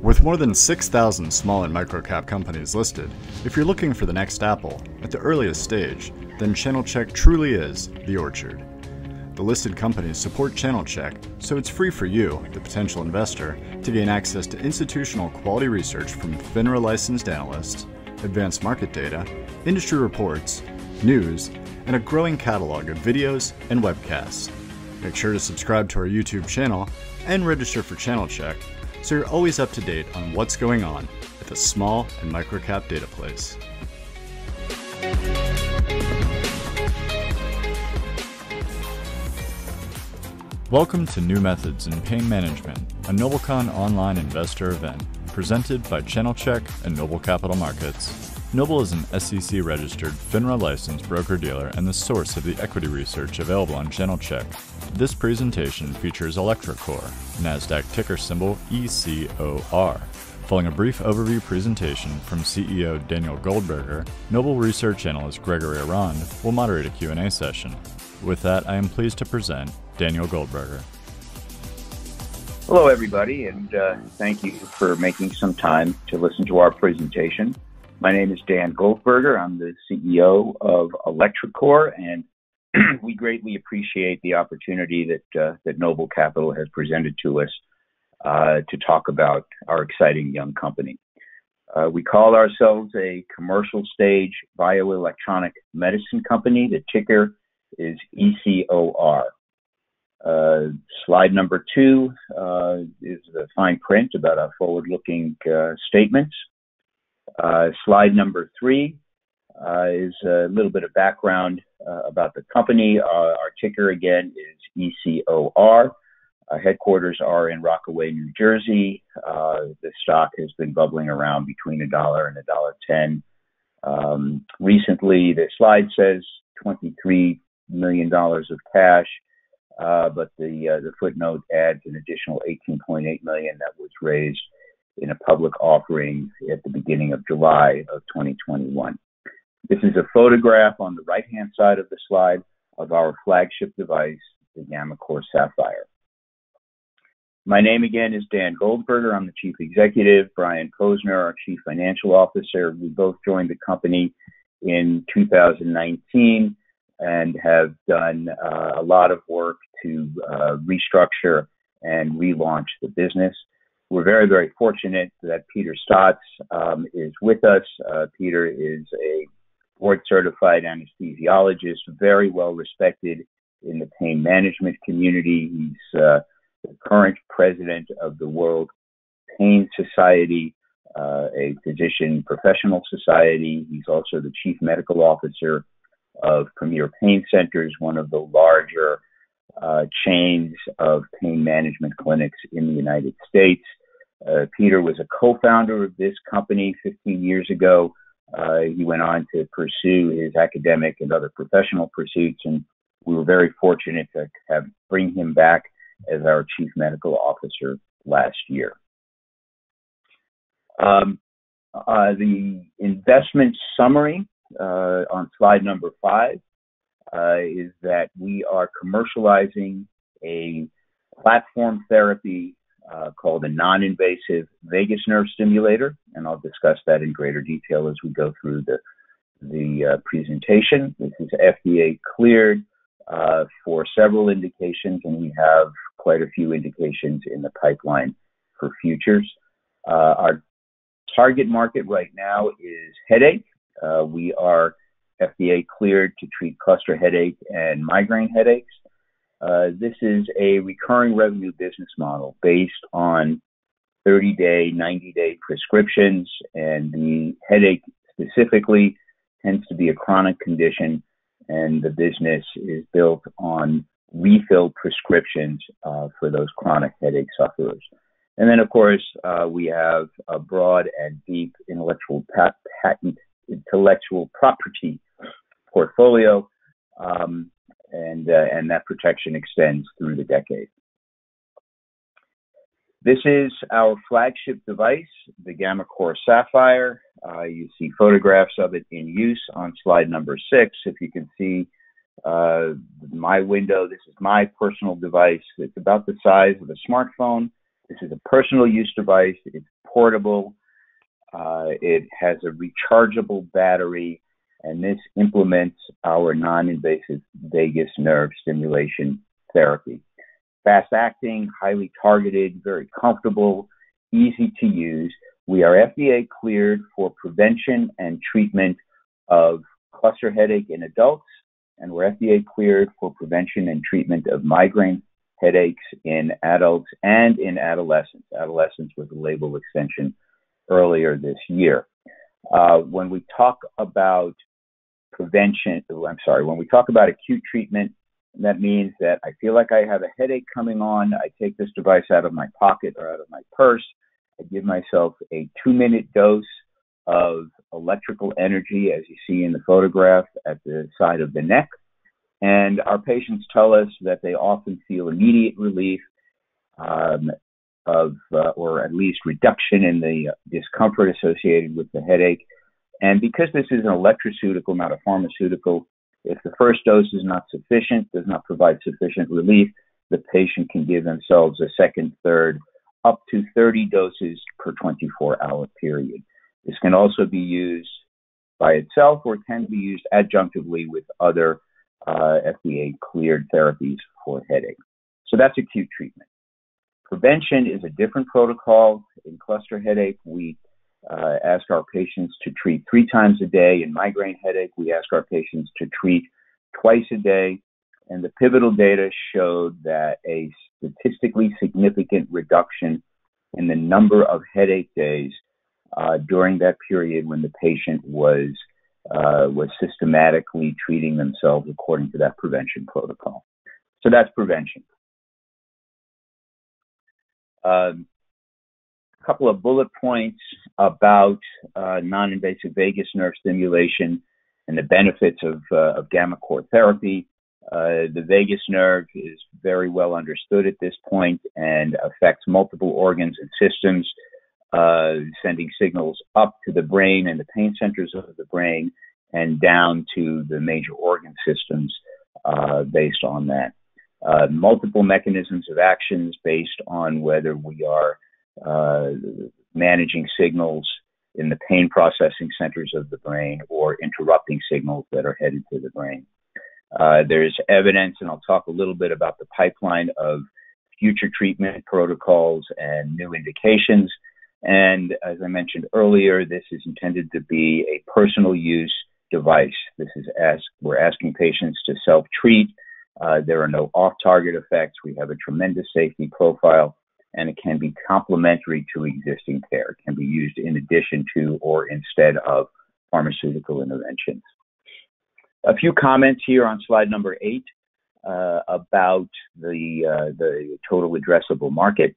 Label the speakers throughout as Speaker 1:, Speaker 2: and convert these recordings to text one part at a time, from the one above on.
Speaker 1: With more than 6,000 small and microcap companies listed, if you're looking for the next apple at the earliest stage, then Channel Check truly is the orchard. The listed companies support Channel Check, so it's free for you, the potential investor, to gain access to institutional quality research from FINRA licensed analysts, advanced market data, industry reports, news, and a growing catalog of videos and webcasts. Make sure to subscribe to our YouTube channel and register for Channel Check so you're always up to date on what's going on at the small and microcap data place. Welcome to New Methods in Pain Management, a NobleCon online investor event presented by Channel Check and Noble Capital Markets. Noble is an SEC-registered, FINRA-licensed broker-dealer and the source of the equity research available on Channel Check. This presentation features electroCore, NASDAQ ticker symbol ECOR. Following a brief overview presentation from CEO Daniel Goldberger, Noble research analyst Gregory Aurand will moderate a Q&A session. With that, I am pleased to present Daniel Goldberger.
Speaker 2: Hello, everybody, and thank you for making some time to listen to our presentation. My name is Dan Goldberger. I'm the CEO of electroCore, and we greatly appreciate the opportunity that Noble Capital has presented to us to talk about our exciting young company. We call ourselves a commercial stage bioelectronic medicine company. The ticker is ECOR. Slide number 2 is the fine print about our forward-looking statements. Slide number 3 is a little bit of background about the company. Our ticker again is ECOR. Our headquarters are in Rockaway, New Jersey. The stock has been bubbling around between $1 and $1.10. Recently, the slide says $23 million of cash, but the footnote adds an additional $18.8 million that was raised in a public offering at the beginning of July of 2021. This is a photograph on the right-hand side of the slide of our flagship device, the gammaCore Sapphire. My name again is Dan Goldberger. I'm the Chief Executive. Brian Posner, our Chief Financial Officer. We both joined the company in 2019 and have done a lot of work to restructure and relaunch the business. We're very, very fortunate that Peter Stotz is with us. Peter is a board-certified anesthesiologist, very well respected in the pain management community. He's the current president of the World Pain Society, a physician professional society. He's also the chief medical officer of Premier Pain Centers, one of the larger chains of pain management clinics in the United States. Peter was a co-founder of this company 15 years ago. He went on to pursue his academic and other professional pursuits, and we were very fortunate to bring him back as our chief medical officer last year. The investment summary on slide number 5 is that we are commercializing a platform therapy called a non-invasive vagus nerve stimulator, and I'll discuss that in greater detail as we go through the presentation. This is FDA cleared for several indications, and we have quite a few indications in the pipeline for futures. Our target market right now is headache. We are FDA cleared to treat cluster headache and migraine headaches. This is a recurring revenue business model based on 30-day, 90-day prescriptions, and the headache specifically tends to be a chronic condition, and the business is built on refill prescriptions for those chronic headache sufferers. And then, of course, we have a broad and deep intellectual property portfolio, and that protection extends through the decade. This is our flagship device, the gammaCore Sapphire. You see photographs of it in use on slide number 6. If you can see my window, this is my personal device. It's about the size of a smartphone. This is a personal use device. It's portable. It has a rechargeable battery, and this implements our non-invasive vagus nerve stimulation therapy. Fast-acting, highly targeted, very comfortable, easy to use. We are FDA cleared for prevention and treatment of cluster headache in adults, and we're FDA cleared for prevention and treatment of migraine headaches in adults and in adolescents. Adolescents was a label extension earlier this year. When we talk about when we talk about acute treatment, that means that I feel like I have a headache coming on. I take this device out of my pocket or out of my purse. I give myself a 2-minute dose of electrical energy, as you see in the photograph at the side of the neck. And our patients tell us that they often feel immediate relief or at least reduction in the discomfort associated with the headache. And because this is an electroceutical, not a pharmaceutical, if the first dose is not sufficient, does not provide sufficient relief, the patient can give themselves a second, third, up to 30 doses per 24-hour period. This can also be used by itself or can be used adjunctively with other FDA-cleared therapies for headache. So that's acute treatment. Prevention is a different protocol. In cluster headache, we ask our patients to treat 3 times a day. In migraine headache, we ask our patients to treat twice a day. And the pivotal data showed that a statistically significant reduction in the number of headache days during that period when the patient was systematically treating themselves according to that prevention protocol. So that's prevention. A couple of bullet points about non-invasive vagus nerve stimulation and the benefits of gammaCore therapy. The vagus nerve is very well understood at this point and affects multiple organs and systems, sending signals up to the brain and the pain centers of the brain and down to the major organ systems based on that. Multiple mechanisms of actions based on whether we are managing signals in the pain processing centers of the brain or interrupting signals that are headed to the brain. There's evidence, and I'll talk a little bit about the pipeline of future treatment protocols and new indications. And as I mentioned earlier, this is intended to be a personal use device. We're asking patients to self-treat. There are no off-target effects. We have a tremendous safety profile, and it can be complementary to existing care. It can be used in addition to or instead of pharmaceutical interventions. A few comments here on slide number 8 about the total addressable market.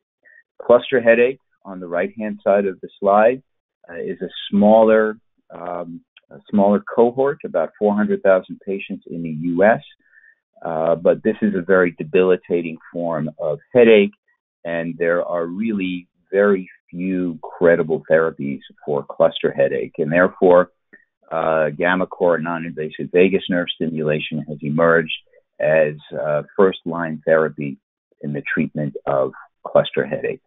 Speaker 2: Cluster headache on the right-hand side of the slide is a smaller cohort, about 400,000 patients in the U.S., but this is a very debilitating form of headache, and there are really very few credible therapies for cluster headache, and therefore gammaCore non-invasive vagus nerve stimulation has emerged as first-line therapy in the treatment of cluster headache.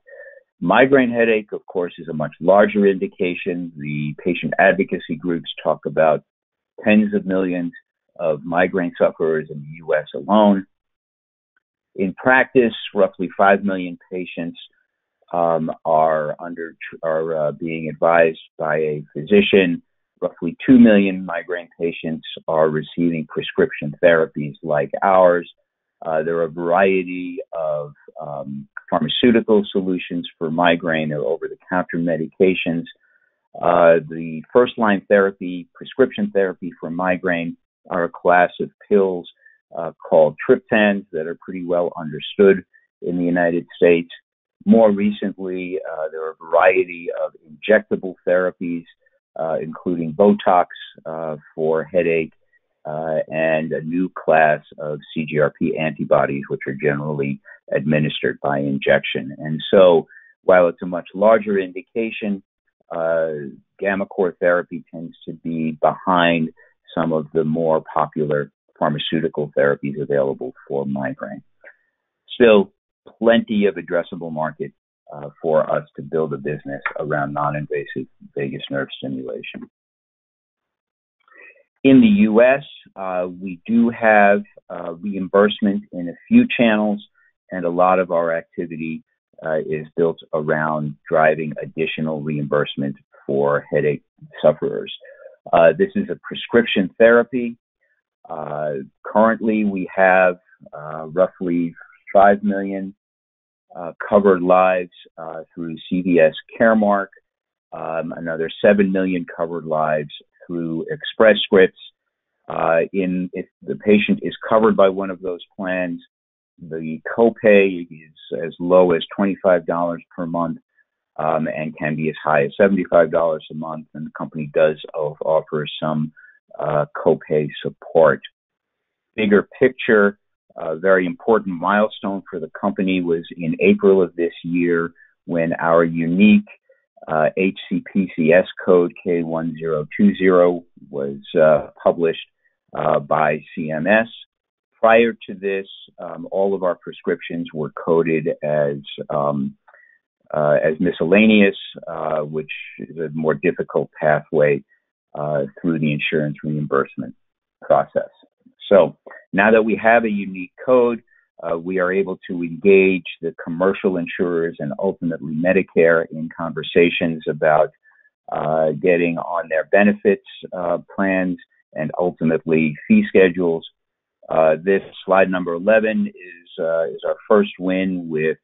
Speaker 2: Migraine headache, of course, is a much larger indication. The patient advocacy groups talk about tens of millions of migraine sufferers in the U.S. alone. In practice, roughly 5 million patients are being advised by a physician. Roughly 2 million migraine patients are receiving prescription therapies like ours. There are a variety of pharmaceutical solutions for migraine or over-the-counter medications. The first-line therapy, prescription therapy for migraine, are a class of pills called triptans that are pretty well understood in the United States. More recently, there are a variety of injectable therapies, including Botox for headache, and a new class of CGRP antibodies, which are generally administered by injection. And so, while it's a much larger indication, gammaCore therapy tends to be behind some of the more popular pharmaceutical therapies available for migraine. Still, plenty of addressable market for us to build a business around non-invasive vagus nerve stimulation. In the U.S., we do have reimbursement in a few channels, and a lot of our activity is built around driving additional reimbursement for headache sufferers. This is a prescription therapy. Currently, we have roughly 5 million covered lives through CVS Caremark, another 7 million covered lives through Express Scripts. If the patient is covered by one of those plans, the copay is as low as $25 per month and can be as high as $75 a month, and the company does offer some copay support. Bigger picture, a very important milestone for the company was in April of this year when our unique HCPCS code K1020 was published by CMS. Prior to this, all of our prescriptions were coded as miscellaneous, which is a more difficult pathway through the insurance reimbursement process. So now that we have a unique code, we are able to engage the commercial insurers and ultimately Medicare in conversations about getting on their benefits plans and ultimately fee schedules. This slide number 11 is our first win with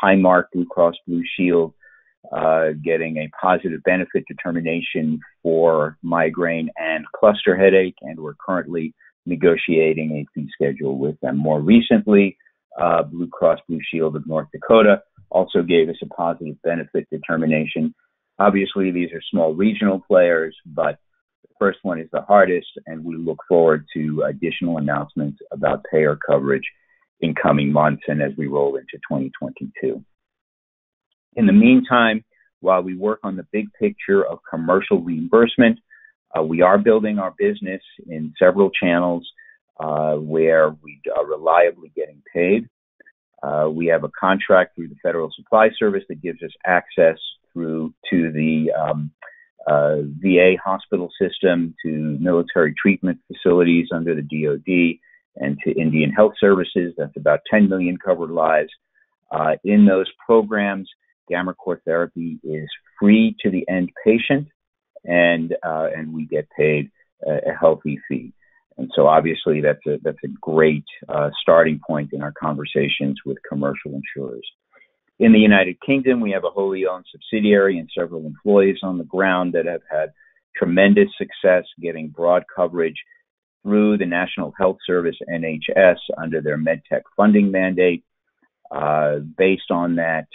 Speaker 2: Highmark Blue Cross Blue Shield, getting a positive benefit determination for migraine and cluster headache, and we're currently negotiating a fee schedule with them. More recently, Blue Cross Blue Shield of North Dakota also gave us a positive benefit determination. Obviously, these are small regional players, but the first one is the hardest, and we look forward to additional announcements about payer coverage in coming months and as we roll into 2022. In the meantime, while we work on the big picture of commercial reimbursement, we are building our business in several channels where we are reliably getting paid. We have a contract through the Federal Supply Service that gives us access through to the VA hospital system, to military treatment facilities under the DoD, and to Indian Health Services. That's about 10 million covered lives. In those programs, gammaCore therapy is free to the end patient, and we get paid a healthy fee. And so obviously that's a great starting point in our conversations with commercial insurers. In the United Kingdom, we have a wholly owned subsidiary and several employees on the ground that have had tremendous success getting broad coverage through the National Health Service, NHS, under their MedTech funding mandate. Based on that,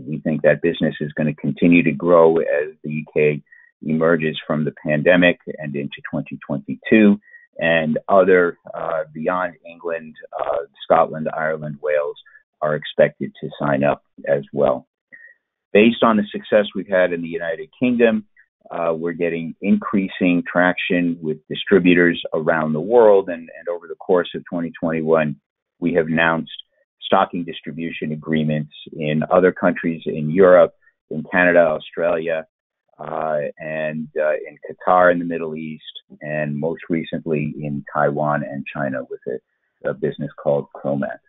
Speaker 2: we think that business is going to continue to grow as the UK emerges from the pandemic and into 2022. And other, beyond England, Scotland, Ireland, Wales, are expected to sign up as well. Based on the success we've had in the United Kingdom, we're getting increasing traction with distributors around the world. And over the course of 2021, we have announced stocking distribution agreements in other countries in Europe, in Canada, Australia, and in Qatar in the Middle East, and most recently in Taiwan and China with a business called Chromat.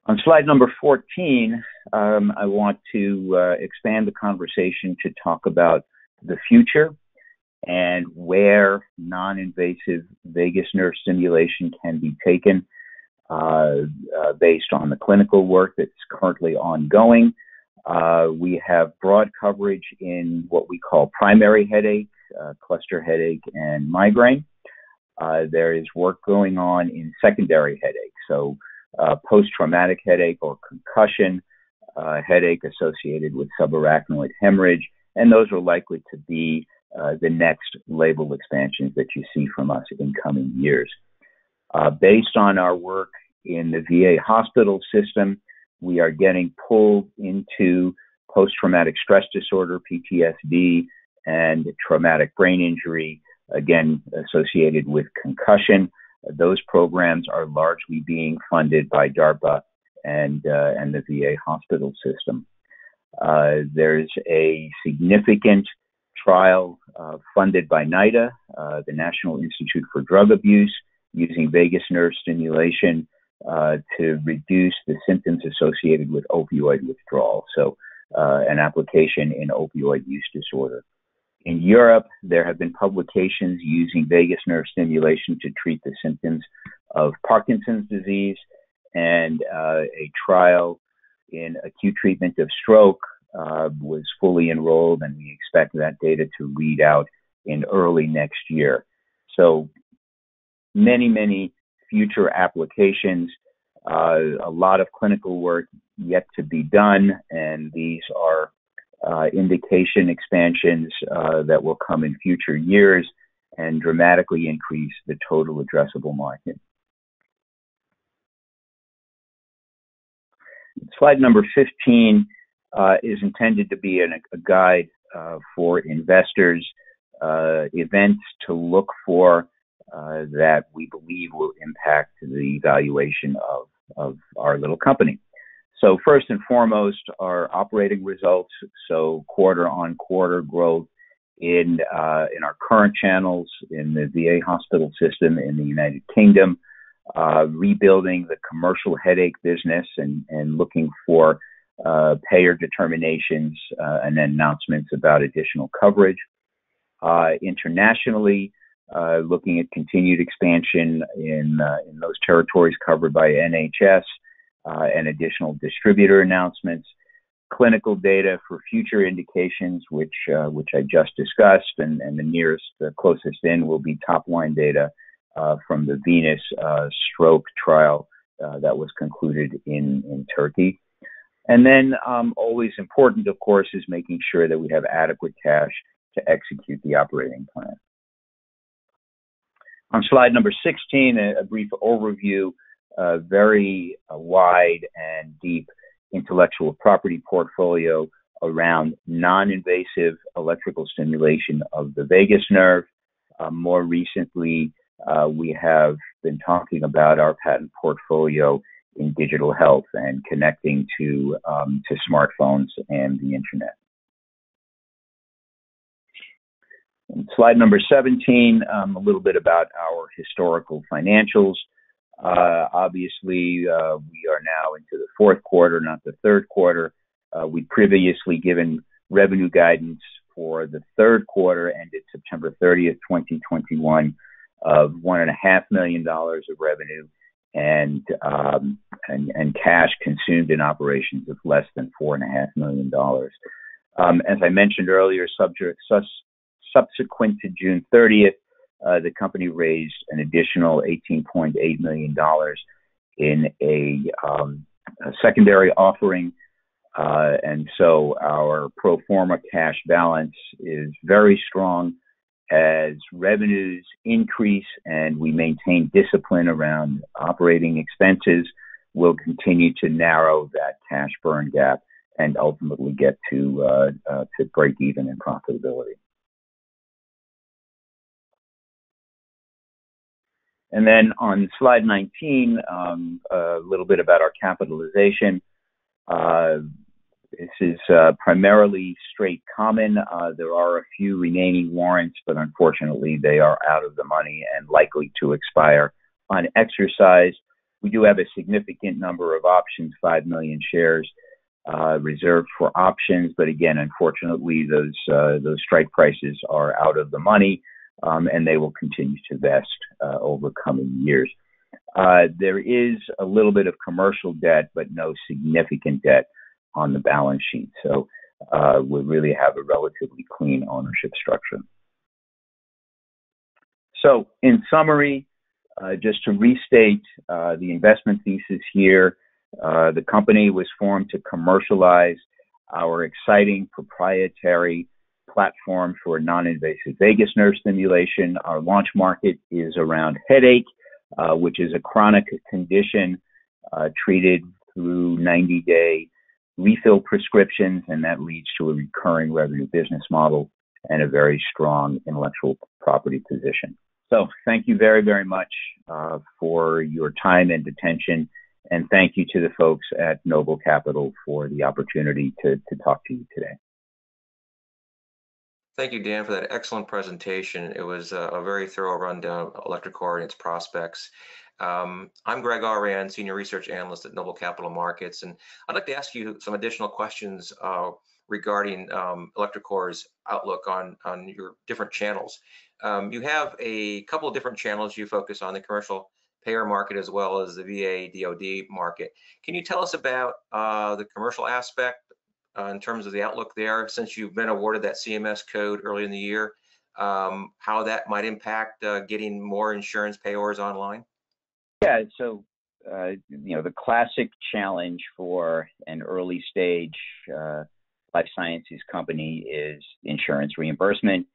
Speaker 2: On slide number 14, I want to expand the conversation to talk about the future and where non-invasive vagus nerve stimulation can be taken based on the clinical work that's currently ongoing. We have broad coverage in what we call primary headache, cluster headache, and migraine. There is work going on in secondary headache, so post-traumatic headache or concussion, headache associated with subarachnoid hemorrhage, and those are likely to be the next label expansions that you see from us in coming years. Based on our work in the VA hospital system, we are getting pulled into post-traumatic stress disorder, PTSD, and traumatic brain injury, again, associated with concussion. Those programs are largely being funded by DARPA and the VA hospital system. There's a significant trial funded by NIDA, the National Institute for Drug Abuse, using vagus nerve stimulation to reduce the symptoms associated with opioid withdrawal. So an application in opioid use disorder. In Europe, there have been publications using vagus nerve stimulation to treat the symptoms of Parkinson's disease, and a trial in acute treatment of stroke was fully enrolled, and we expect that data to read out in early next year. So many future applications, a lot of clinical work yet to be done, and these are indication expansions that will come in future years and dramatically increase the total addressable market. Slide number 15 is intended to be a guide for investors, events to look for that we believe will impact the valuation of our little company. So first and foremost, our operating results, so quarter-on-quarter growth in our current channels in the VA hospital system in the United Kingdom, rebuilding the commercial headache business and looking for payer determinations and then announcements about additional coverage. Internationally, looking at continued expansion in those territories covered by NHS and additional distributor announcements. Clinical data for future indications, which I just discussed, and the closest in will be top-line data from the Venus stroke trial that was concluded in Turkey. And then always important, of course, is making sure that we have adequate cash to execute the operating plan. On slide number 16, a brief overview, very wide and deep intellectual property portfolio around non-invasive electrical stimulation of the vagus nerve. More recently, we have been talking about our patent portfolio in digital health and connecting to smartphones and the internet. And slide number 17, a little bit about our historical financials. Obviously, we are now into the fourth quarter, not the third quarter. We'd previously given revenue guidance for the third quarter ended September 30th, 2021, of $1.5 million of revenue and cash consumed in operations of less than $4.5 million. As I mentioned earlier, subsequent to June 30th, the company raised an additional $18.8 million in a secondary offering. And so our pro forma cash balance is very strong. As revenues increase and we maintain discipline around operating expenses, we'll continue to narrow that cash burn gap and ultimately get to break even in profitability. And then on slide 19, a little bit about our capitalization. This is primarily straight common. There are a few remaining warrants, but unfortunately they are out of the money and likely to expire on exercise. We do have a significant number of options, 5 million shares reserved for options, but again, unfortunately, those strike prices are out of the money, and they will continue to vest over coming years. There is a little bit of commercial debt, but no significant debt on the balance sheet. So we really have a relatively clean ownership structure. So in summary, just to restate the investment thesis here, the company was formed to commercialize our exciting proprietary platform for non-invasive vagus nerve stimulation. Our launch market is around headache, which is a chronic condition treated through 90-day refill prescriptions, and that leads to a recurring revenue business model and a very strong intellectual property position. So thank you very, very much for your time and attention. And thank you to the folks at Noble Capital for the opportunity to talk to you today.
Speaker 3: Thank you, Dan, for that excellent presentation. It was a very thorough rundown of electroCore and its prospects. I'm Greg Aurand, Senior Research Analyst at Noble Capital Markets, and I'd like to ask you some additional questions regarding electroCore's outlook on your different channels. You have a couple of different channels you focus on, the commercial payer market as well as the VA DoD market. Can you tell us about the commercial aspect in terms of the outlook there, since you've been awarded that CMS code early in the year, how that might impact getting more insurance payors online?
Speaker 2: Yeah, so the classic challenge for an early stage life sciences company is insurance reimbursement.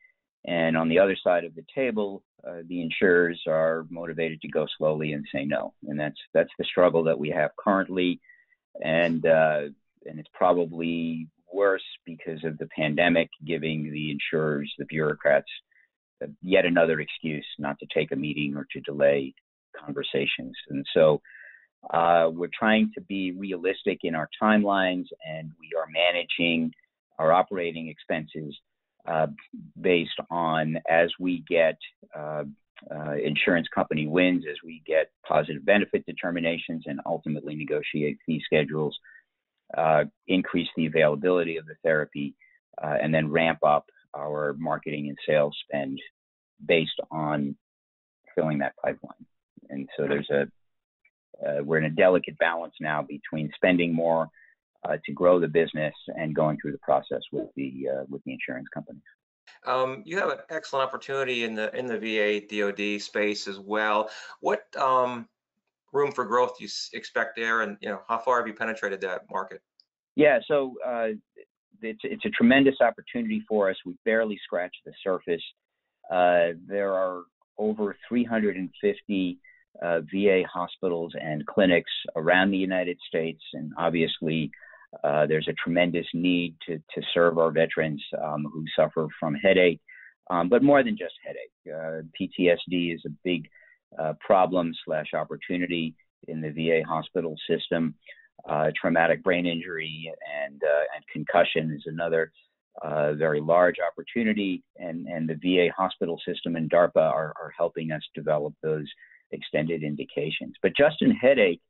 Speaker 2: And on the other side of the table, the insurers are motivated to go slowly and say no. And that's the struggle that we have currently. And it's probably worse because of the pandemic, giving the insurers, the bureaucrats, yet another excuse not to take a meeting or to delay conversations. And so we're trying to be realistic in our timelines, and we are managing our operating expenses based on, as we get insurance company wins, as we get positive benefit determinations and ultimately negotiate fee schedules, increase the availability of the therapy, and then ramp up our marketing and sales spend based on filling that pipeline. And so we're in a delicate balance now between spending more to grow the business and going through the process with the insurance companies.
Speaker 3: You have an excellent opportunity in the VA DoD space as well. What room for growth do you expect there, and how far have you penetrated that market? Yeah,
Speaker 2: so it's a tremendous opportunity for us. We barely scratched the surface. There are over 350 VA hospitals and clinics around the United States, and obviously there's a tremendous need to serve our veterans who suffer from headache, but more than just headache. PTSD is a big problem/opportunity in the VA hospital system. Traumatic brain injury and concussion is another very large opportunity, and the VA hospital system and DARPA are helping us develop those extended indications. But just in headache,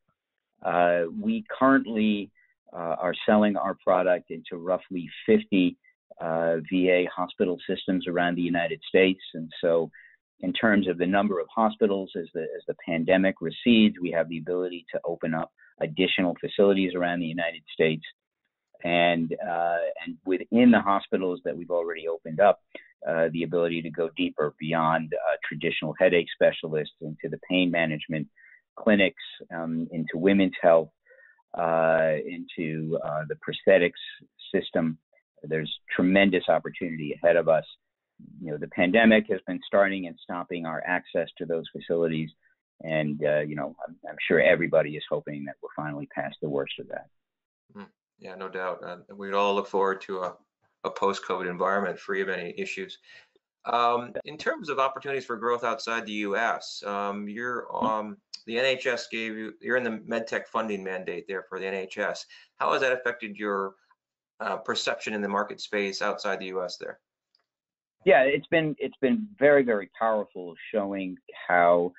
Speaker 2: we currently are selling our product into roughly 50 VA hospital systems around the United States. And so in terms of the number of hospitals, as the pandemic recedes, we have the ability to open up additional facilities around the United States. And within the hospitals that we've already opened up, the ability to go deeper beyond traditional headache specialists into the pain management clinics, into women's health, into the prosthetics system. There's tremendous opportunity ahead of us. The pandemic has been starting and stopping our access to those facilities. And, I'm sure everybody is hoping that we're finally past the worst of that.
Speaker 3: Yeah, no doubt. We'd all look forward to a post-COVID environment free of any issues. In terms of opportunities for growth outside the U.S., the NHS you're in the MedTech funding mandate there for the NHS. How has that affected your perception in the market space outside the U.S. there?
Speaker 2: Yeah, it's been very, very powerful, showing how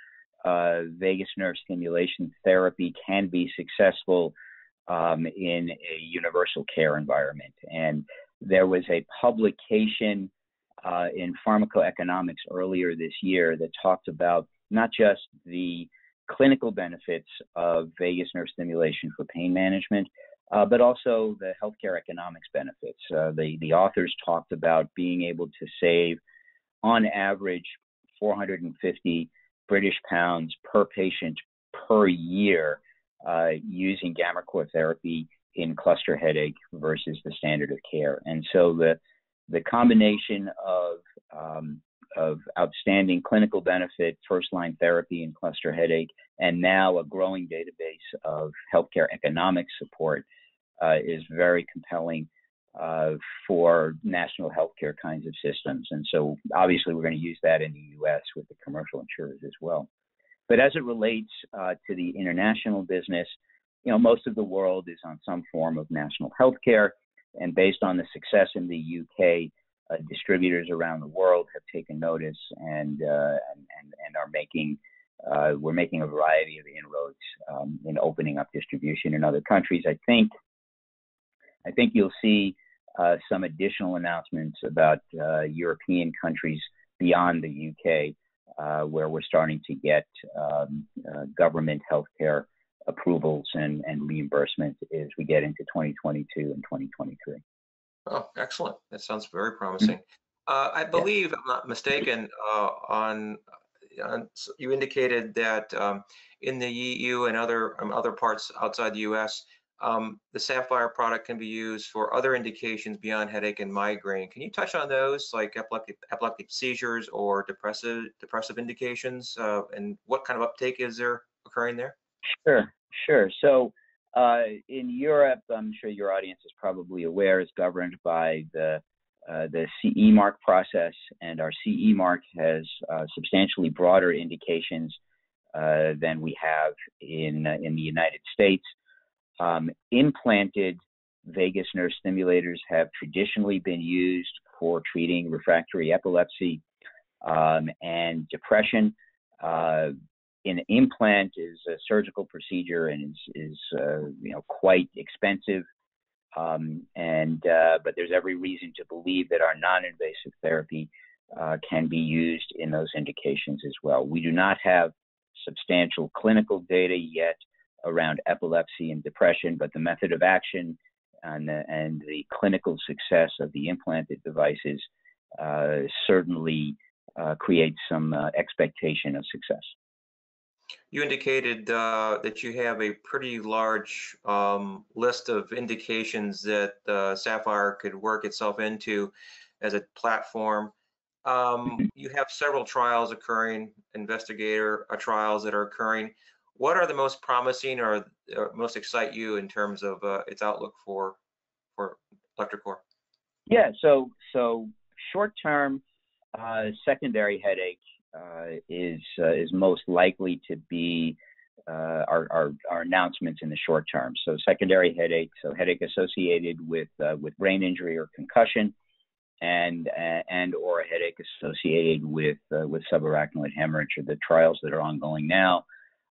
Speaker 2: vagus nerve stimulation therapy can be successful in a universal care environment. And there was a publication in Pharmacoeconomics earlier this year that talked about not just the clinical benefits of vagus nerve stimulation for pain management, but also the healthcare economics benefits. The authors talked about being able to save, on average, 450 British pounds per patient per year using gammaCore therapy in cluster headache versus the standard of care. And so the combination of outstanding clinical benefit, first-line therapy in cluster headache, and now a growing database of healthcare economic support is very compelling for national healthcare kinds of systems. And so obviously we're going to use that in the U.S. with the commercial insurers as well. But as it relates to the international business, most of the world is on some form of national healthcare. And based on the success in the UK, distributors around the world have taken notice and are making we're making a variety of inroads in opening up distribution in other countries. I think you'll see some additional announcements about European countries beyond the UK, where we're starting to get government healthcare approvals and reimbursement as we get into 2022 and 2023.
Speaker 3: Oh, excellent. That sounds very promising. I believe, if I'm not mistaken, you indicated that in the EU and other parts outside the US, the Sapphire product can be used for other indications beyond headache and migraine. Can you touch on those, like epileptic seizures or depressive indications, and what kind of uptake is there occurring there?
Speaker 2: Sure. So in Europe, I'm sure your audience is probably aware, is governed by the CE mark process, and our CE mark has substantially broader indications than we have in the United States. Implanted vagus nerve stimulators have traditionally been used for treating refractory epilepsy and depression. An implant is a surgical procedure and is quite expensive, but there's every reason to believe that our non-invasive therapy can be used in those indications as well. We do not have substantial clinical data yet around epilepsy and depression, but the method of action and the clinical success of the implanted devices certainly creates some expectation of success.
Speaker 3: You indicated that you have a pretty large list of indications that Sapphire could work itself into as a platform. You have several trials occurring, investigator trials that are occurring. What are the most promising or most excite you in terms of its outlook for electroCore?
Speaker 2: Yeah, so short-term secondary headache is most likely to be our announcements in the short term. So secondary headache, so headache associated with brain injury or concussion, and or a headache associated with subarachnoid hemorrhage, are the trials that are ongoing now,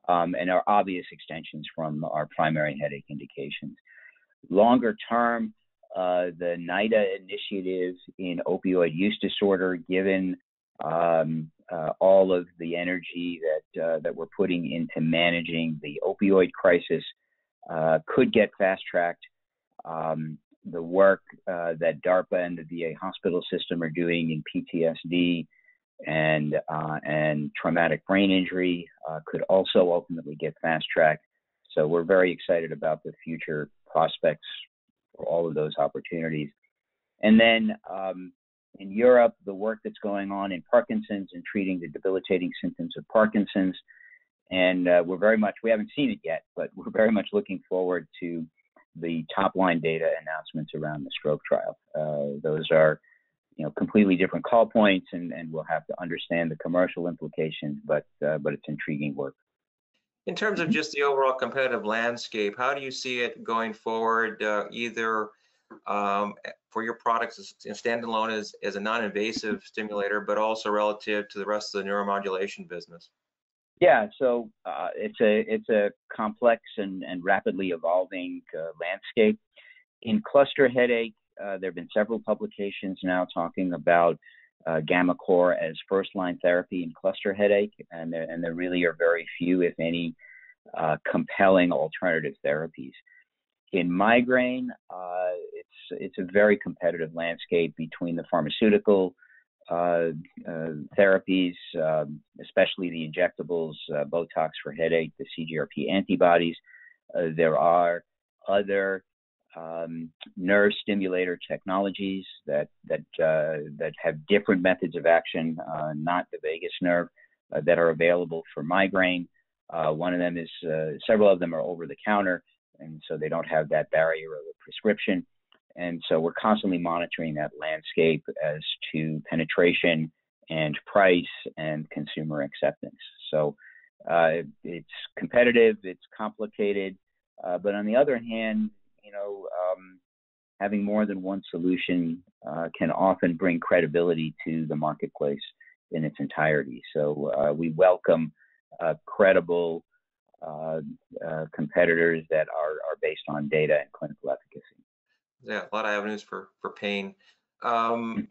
Speaker 2: and are obvious extensions from our primary headache indications. Longer term, the NIDA initiative in opioid use disorder, given all of the energy that we're putting into managing the opioid crisis, could get fast-tracked. The work that DARPA and the VA hospital system are doing in PTSD and traumatic brain injury could also ultimately get fast-tracked. So we're very excited about the future prospects for all of those opportunities. And then in Europe, the work that's going on in Parkinson's and treating the debilitating symptoms of Parkinson's. And we haven't seen it yet, but we're very much looking forward to the top-line data announcements around the stroke trial. Those are, completely different call points, and we'll have to understand the commercial implications, but it's intriguing work.
Speaker 3: In terms of just the overall competitive landscape, how do you see it going forward, either for your products as standalone as a non-invasive stimulator, but also relative to the rest of the neuromodulation business?
Speaker 2: Yeah, so it's a complex and rapidly evolving landscape. In cluster headache, there have been several publications now talking about gammaCore as first-line therapy in cluster headache, and there really are very few, if any, compelling alternative therapies. In migraine, it's a very competitive landscape between the pharmaceutical therapies, especially the injectables, Botox for headache, the CGRP antibodies. There are other nerve stimulator technologies that have different methods of action, not the vagus nerve, that are available for migraine. One of them is, several of them are over the counter, and so they don't have that barrier of a prescription. And so we're constantly monitoring that landscape as to penetration and price and consumer acceptance. So it's competitive, it's complicated, but on the other hand, having more than one solution can often bring credibility to the marketplace in its entirety. So we welcome credible competitors that are based on data and clinical efficacy.
Speaker 3: Yeah, a lot of avenues for pain to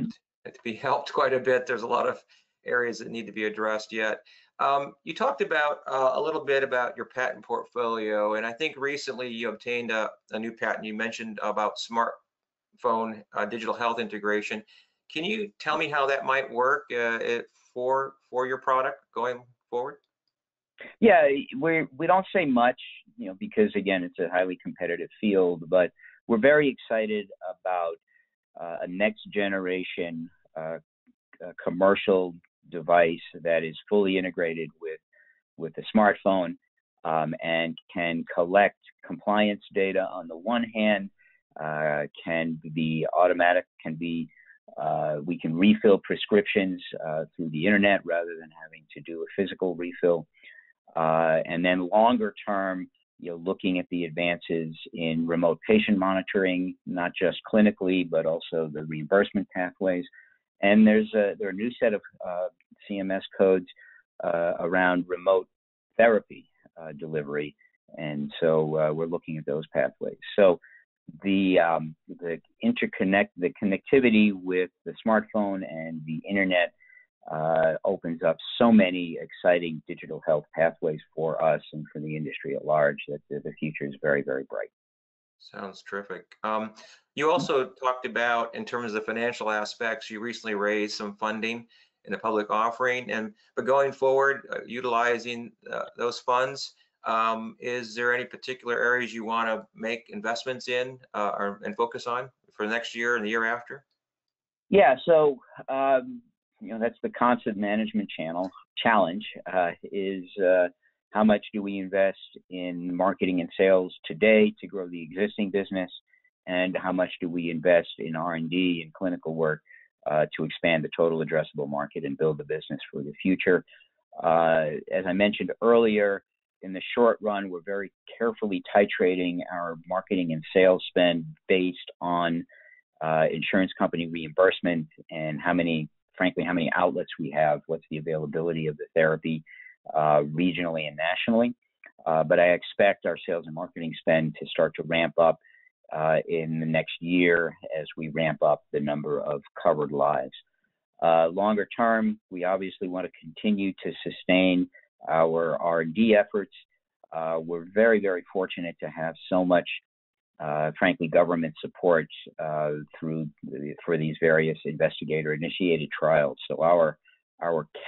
Speaker 3: be helped quite a bit. There's a lot of areas that need to be addressed yet. You talked about a little bit about your patent portfolio, and I think recently you obtained a new patent. You mentioned about smartphone digital health integration. Can you tell me how that might work for your product going forward?
Speaker 2: Yeah, we don't say much, because again, it's a highly competitive field, but we're very excited about a next generation commercial device that is fully integrated with a smartphone and can collect compliance data on the one hand, can be automatic, we can refill prescriptions through the internet rather than having to do a physical refill. And then longer term, looking at the advances in remote patient monitoring, not just clinically, but also the reimbursement pathways. And there are a new set of CMS codes around remote therapy delivery. And so we're looking at those pathways. So the connectivity with the smartphone and the internet opens up so many exciting digital health pathways for us and for the industry at large that the future is very, very bright.
Speaker 3: Sounds terrific. You also talked about, in terms of the financial aspects, you recently raised some funding in a public offering, but going forward, utilizing those funds, is there any particular areas you want to make investments in and focus on for next year and the year after?
Speaker 2: Yeah, so that's the constant management challenge is how much do we invest in marketing and sales today to grow the existing business, and how much do we invest in R&D and clinical work to expand the total addressable market and build the business for the future. As I mentioned earlier, in the short run, we're very carefully titrating our marketing and sales spend based on insurance company reimbursement and how many outlets we have, what's the availability of the therapy regionally and nationally. But I expect our sales and marketing spend to start to ramp up in the next year as we ramp up the number of covered lives. Longer term, we obviously want to continue to sustain our R&D efforts. We're very, very fortunate to have so much frankly, government support for these various investigator-initiated trials. So our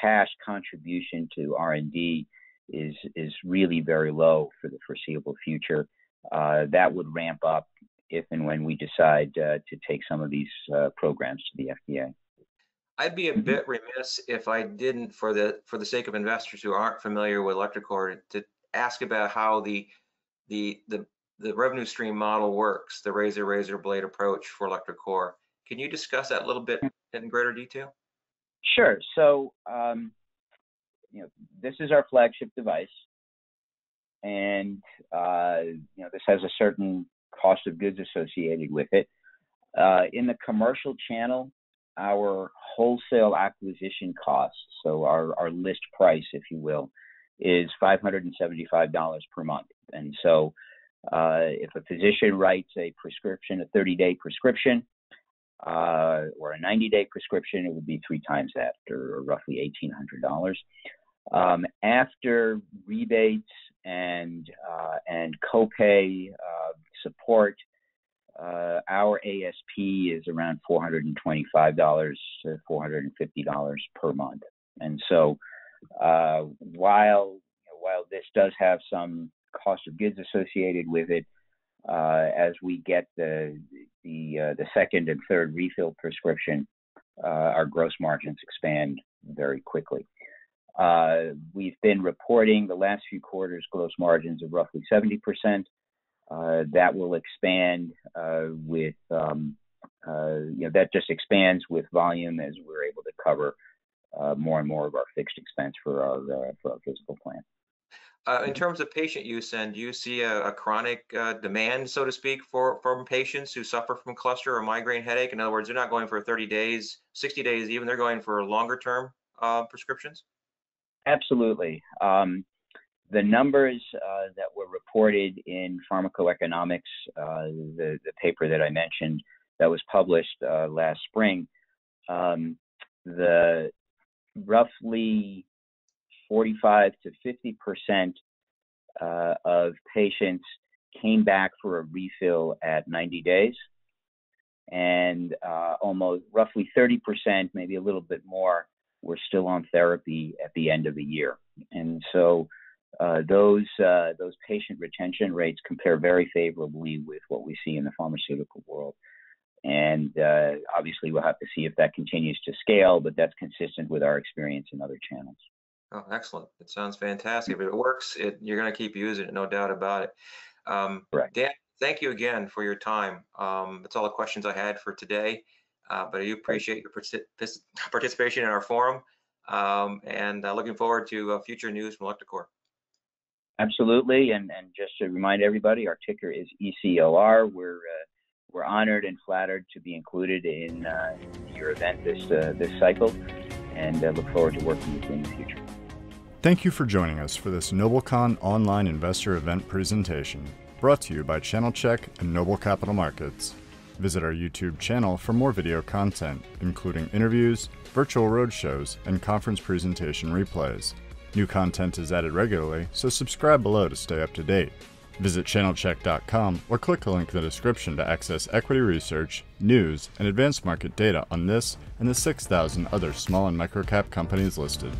Speaker 2: cash contribution to R&D is really very low for the foreseeable future. That would ramp up if and when we decide to take some of these programs to the FDA.
Speaker 3: I'd be a bit remiss if I didn't, for the sake of investors who aren't familiar with electroCore, to ask about how the revenue stream model works, the razor blade approach for electroCore. Can you discuss that a little bit in greater detail?
Speaker 2: Sure. So, this is our flagship device, and this has a certain cost of goods associated with it. In the commercial channel, our wholesale acquisition cost, so our list price, if you will, is $575 per month. And so if a physician writes a prescription, a 30-day prescription, or a 90-day prescription, it would be 3 times that, or roughly $1,800. After rebates and copay support, our ASP is around $425 to $450 per month. And so while this does have some cost of goods associated with it, as we get the second and third refill prescription, our gross margins expand very quickly. We've been reporting the last few quarters gross margins of roughly 70%. That will expand with, that just expands with volume as we're able to cover more and more of our fixed expense for our physical plan.
Speaker 3: In terms of patient use, and do you see a chronic demand, so to speak, from patients who suffer from cluster or migraine headache? In other words, they're not going for 30 days, 60 days even, they're going for longer term prescriptions?
Speaker 2: Absolutely. The numbers that were reported in Pharmacoeconomics, the paper that I mentioned that was published last spring, the roughly 45 to 50% of patients came back for a refill at 90 days, and almost roughly 30%, maybe a little bit more, were still on therapy at the end of the year. And so those patient retention rates compare very favorably with what we see in the pharmaceutical world. And obviously, we'll have to see if that continues to scale, but that's consistent with our experience in other channels.
Speaker 3: Oh, excellent. It sounds fantastic. If it works, you're going to keep using it, no doubt about it.
Speaker 2: Correct.
Speaker 3: Dan, thank you again for your time. That's all the questions I had for today, but I do appreciate your participation in our forum, and looking forward to future news from electroCore.
Speaker 2: Absolutely, and just to remind everybody, our ticker is ECOR. We're honored and flattered to be included in your event this cycle, and look forward to working with you in the future.
Speaker 1: Thank you for joining us for this NobleCon online investor event presentation, brought to you by ChannelCheck and Noble Capital Markets. Visit our YouTube channel for more video content, including interviews, virtual roadshows, and conference presentation replays. New content is added regularly, so subscribe below to stay up to date. Visit channelcheck.com or click the link in the description to access equity research, news, and advanced market data on this and the 6,000 other small and microcap companies listed.